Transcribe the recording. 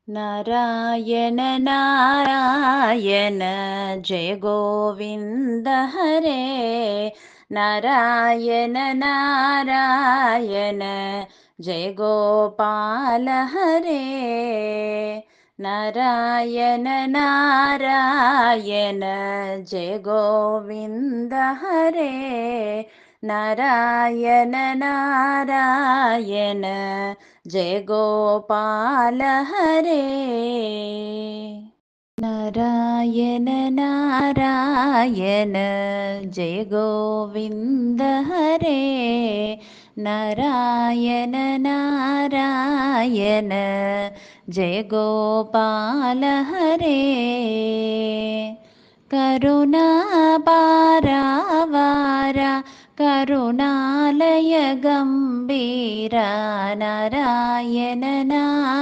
नारायण नारायण जय गोविन्द हरे। नारायण नारायण जय गोपाल हरे। नारायण नारायण जय गोविन्द हरे। नारायण नारायण जय गोपाल हरे। नारायण नारायण जय गोविन्द हरे। नारायण नारायण जय गोपाल हरे। करुणा पारावारा करुणालय गम्भीरा नारायण नारायण